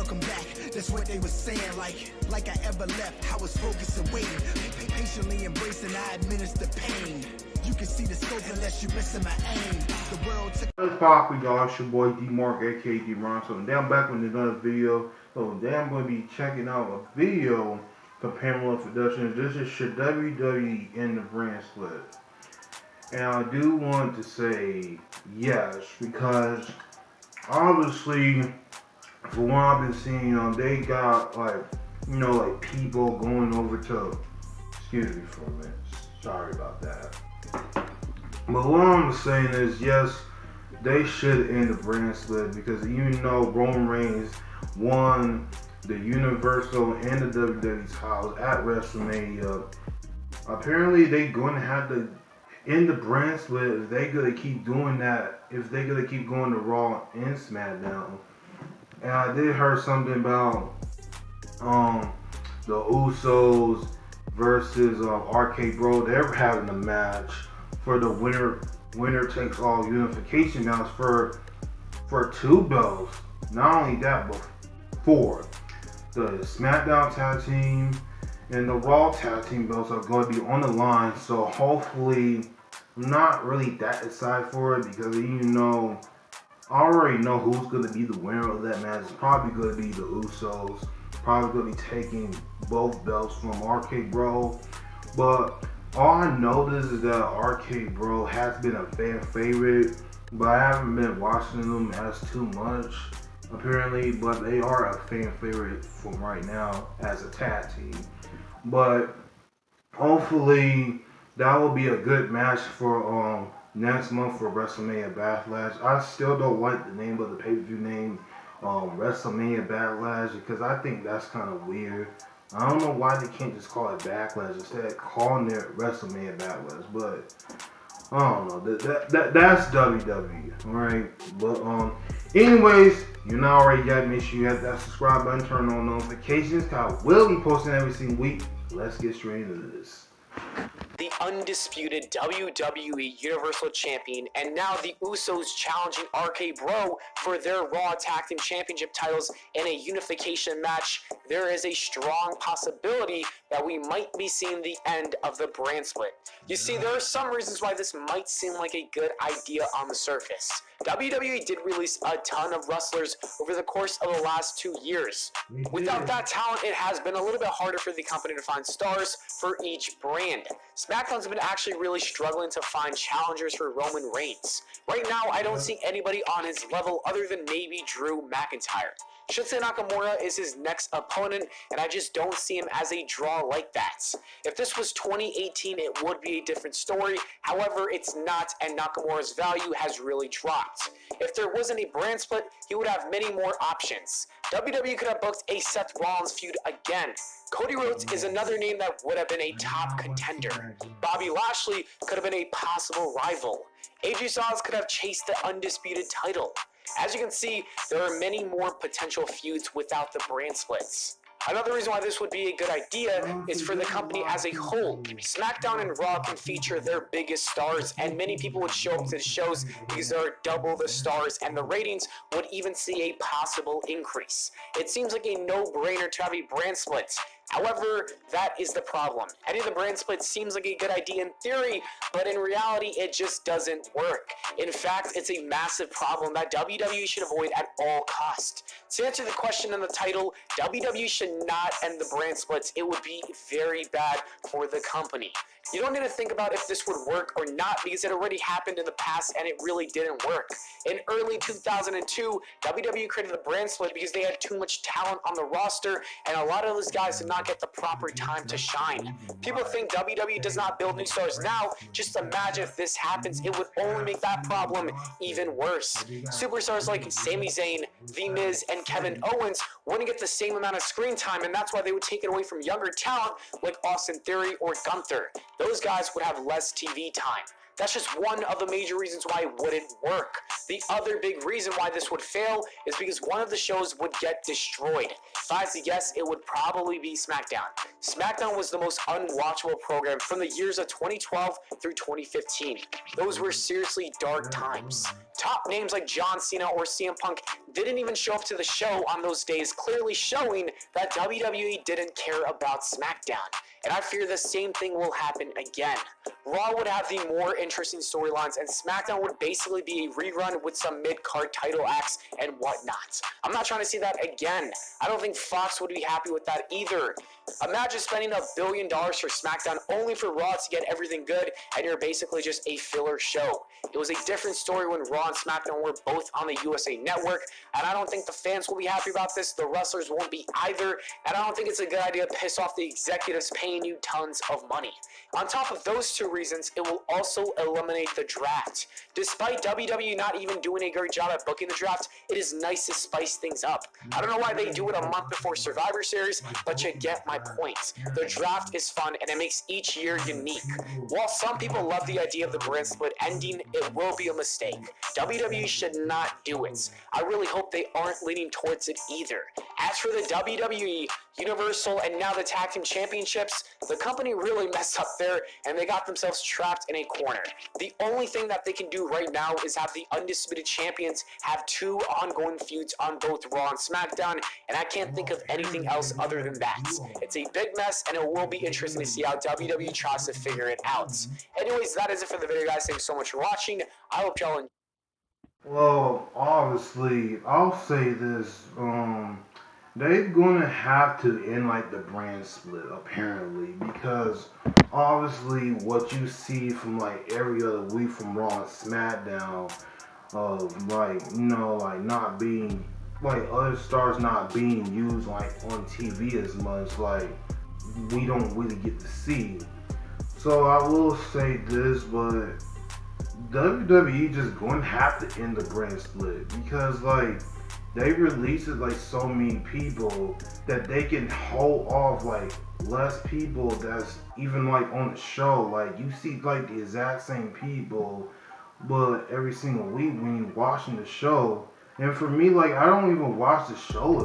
welcome back. That's what they were saying, like I ever left. I was focused and waiting, patiently embracing, I administer pain. You can see the scope unless you're missing my aim. The world took. What's poppin', y'all? It's your boy D-Mark, aka D-Ron. So today I'm back with another video. So today I'm going to be checking out a video from Pamela Productions. This is should WWE end the brand split? And I do want to say yes, because obviously, for what I've been seeing, they got like people going over to. Excuse me for a minute. Sorry about that. But what I'm saying is, yes, they should end the brand split, because even though Roman Reigns won the Universal and the WWE titles at WrestleMania, apparently they're going to have to end the brand split if they're going to keep doing that, if they're going to keep going to Raw and SmackDown. And I did hear something about the Usos versus RK Bro. They're having a match for the winner takes all unification belts for 2 belts. Not only that, but 4. The SmackDown tag team and the Raw tag team belts are going to be on the line. So hopefully, I'm not really that excited for it, because I already know who's going to be the winner of that match. It's probably going to be the Usos. Probably going to be taking both belts from RK Bro. But all I noticed is that RK Bro has been a fan favorite, but I haven't been watching them as too much, apparently. But they are a fan favorite from right now as a tag team. But hopefully that will be a good match for next month for WrestleMania Backlash. I still don't like the name of the pay-per-view name, WrestleMania Backlash, because I think that's kind of weird. I don't know why they can't just call it Backlash instead of calling it WrestleMania Backlash, but I don't know. That's WWE, alright? But anyways, you're not already yet. Make sure you hit that subscribe button, turn on notifications, because I will be posting every single week. Let's get straight into this. The undisputed WWE Universal Champion, and now the Usos challenging RK Bro for their Raw Tag Team Championship titles in a unification match. There is a strong possibility that we might be seeing the end of the brand split. You see, there are some reasons why this might seem like a good idea on the surface. WWE did release a ton of wrestlers over the course of the last 2 years. Without that talent, it has been a little bit harder for the company to find stars for each brand. SmackDown's been actually really struggling to find challengers for Roman Reigns. Right now, I don't see anybody on his level other than maybe Drew McIntyre. Shinsuke Nakamura is his next opponent, and I just don't see him as a draw like that. If this was 2018, it would be a different story. However, it's not, and Nakamura's value has really dropped. If there wasn't a brand split, he would have many more options. WWE could have booked a Seth Rollins feud again. Cody Rhodes is another name that would have been a top contender. Bobby Lashley could have been a possible rival. AJ Styles could have chased the undisputed title. As you can see, there are many more potential feuds without the brand splits. Another reason why this would be a good idea is for the company as a whole. SmackDown and Raw can feature their biggest stars, and many people would show up to the shows because there are double the stars, and the ratings would even see a possible increase. It seems like a no-brainer to have a brand split. However, that is the problem. Any of the brand splits seems like a good idea in theory, but in reality, it just doesn't work. In fact, it's a massive problem that WWE should avoid at all costs. To answer the question in the title, WWE should not end the brand splits. It would be very bad for the company. You don't need to think about if this would work or not, because it already happened in the past and it really didn't work. In early 2002, WWE created the brand split because they had too much talent on the roster, and a lot of those guys did not get the proper time to shine. People think WWE does not build new stars now. Just imagine if this happens, it would only make that problem even worse. Superstars like Sami Zayn, The Miz, and Kevin Owens wouldn't get the same amount of screen time, and that's why they would take it away from younger talent like Austin Theory or Gunther. Those guys would have less TV time. That's just one of the major reasons why it wouldn't work. The other big reason why this would fail is because one of the shows would get destroyed. If I had to guess, it would probably be SmackDown. SmackDown was the most unwatchable program from the years of 2012 through 2015. Those were seriously dark times. Top names like John Cena or CM Punk didn't even show up to the show on those days, clearly showing that WWE didn't care about SmackDown. And I fear the same thing will happen again. Raw would have the more interesting storylines, and SmackDown would basically be a rerun with some mid-card title acts and whatnot. I'm not trying to see that again. I don't think Fox would be happy with that either. Imagine spending $1 billion for SmackDown only for Raw to get everything good, and you're basically just a filler show. It was a different story when Raw and SmackDown were both on the USA Network, and I don't think the fans will be happy about this. The wrestlers won't be either, and I don't think it's a good idea to piss off the executives paying you tons of money. On top of those two reasons, it will also eliminate the draft. Despite WWE not even doing a great job at booking the draft, it is nice to spice things up. I don't know why they do it a month before Survivor Series, but you get my point. The draft is fun and it makes each year unique. While some people love the idea of the brand split ending, it will be a mistake. WWE should not do it. I really hope they aren't leaning towards it either. As for the WWE, Universal, and now the Tag Team Championships, the company really messed up there and they got themselves trapped in a corner. The only thing that they can do right now is have the undisputed champions have two ongoing feuds on both Raw and SmackDown, and I can't think of anything else other than that. It's a big mess, and it will be interesting to see how WWE tries to figure it out. Anyways, that is it for the video, guys. Thanks so much for watching. I hope y'all enjoyed. Well, obviously, I'll say this, they're gonna have to end like the brand split apparently, because obviously what you see from like every other week from Raw and SmackDown, like, you know, like not being, like other stars not being used like on TV as much, like we don't really get to see. So I will say this, but WWE just going to have to end the brand split, because like they released it like so many people that they can hold off like less people that's even like on the show. Like you see like the exact same people, but every single week when you're watching the show. And for me, like I don't even watch the show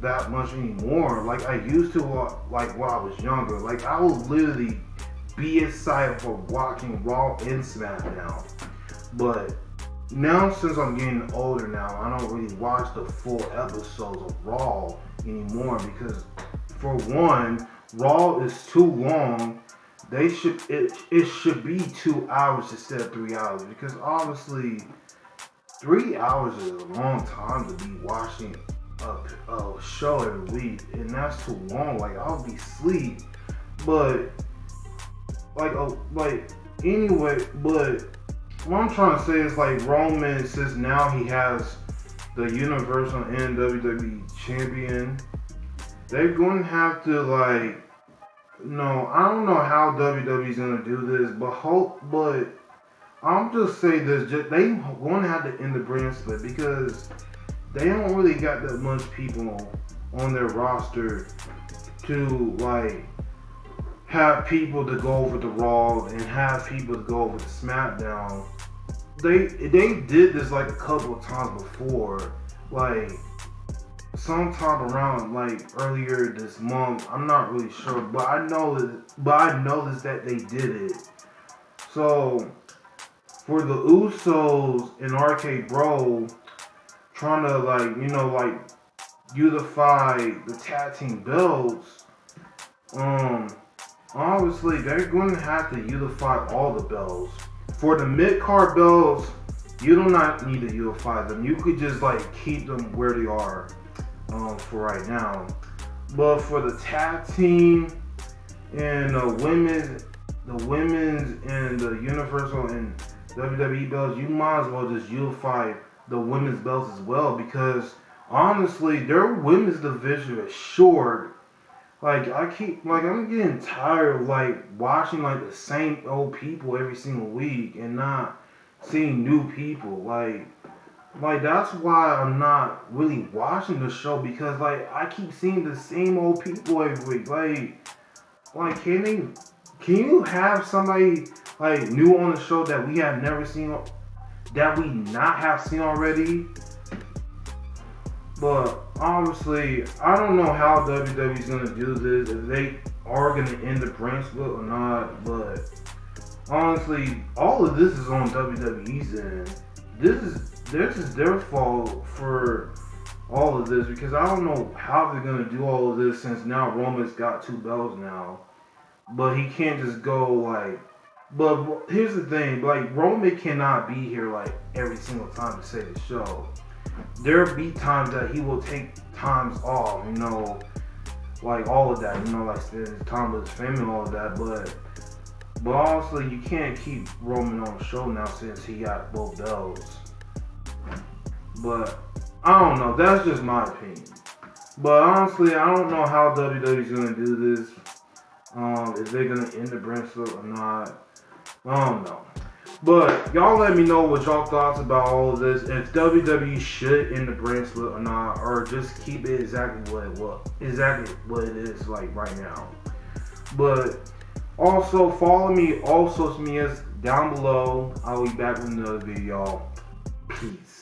that much anymore. Like I used to, like when I was younger. Like I would literally be excited for watching Raw and SmackDown. But now, since I'm getting older now, I don't really watch the full episodes of Raw anymore, because for one, Raw is too long. It should be 2 hours instead of 3 hours, because obviously 3 hours is a long time to be watching a show every week, and that's too long. Like I'll be asleep. But anyway, but what I'm trying to say is like Roman, since now he has the Universal and WWE champion, they're going to have to like, no, I don't know how WWE's going to do this, but I'm just saying this, they going to have to end the brand split, because they don't really got that much people on their roster to like have people to go over to Raw and have people to go over to SmackDown. They did this like a couple of times before, like sometime around like earlier this month. I'm not really sure, but I noticed that they did it. So for the Usos and RK Bro trying to like, you know, like unify the tag team belts, obviously they're going to have to unify all the belts. For the mid-card belts, you do not need to unify them. You could just like keep them where they are for right now. But for the tag team and the women's and the Universal and WWE belts, you might as well just unify the women's belts as well, because honestly, their women's division is short. Like I'm getting tired of like watching like the same old people every single week and not seeing new people. Like that's why I'm not really watching the show, because like I keep seeing the same old people every week. Like can you have somebody like new on the show that we have never seen, that we not have seen already? But obviously, I don't know how WWE's gonna do this, if they are gonna end the brand split or not. But honestly, all of this is on WWE's end. This is their fault for all of this, because I don't know how they're gonna do all of this since now Roman's got 2 belts now. But he can't just go like. But here's the thing, like Roman cannot be here like every single time to say the show. There be times that he will take times off, you know, like all of that, you know, like spending time with his family and all of that. But honestly, you can't keep Roman on the show now since he got both belts. But I don't know, that's just my opinion. But honestly, I don't know how WWE's gonna do this. If they're gonna end the brand split or not. I don't know. But y'all let me know what y'all thoughts about all of this. If WWE should end the brand split or not, or just keep it exactly what it is like right now. But also follow me all social medias down below. I'll be back with another video, y'all. Peace.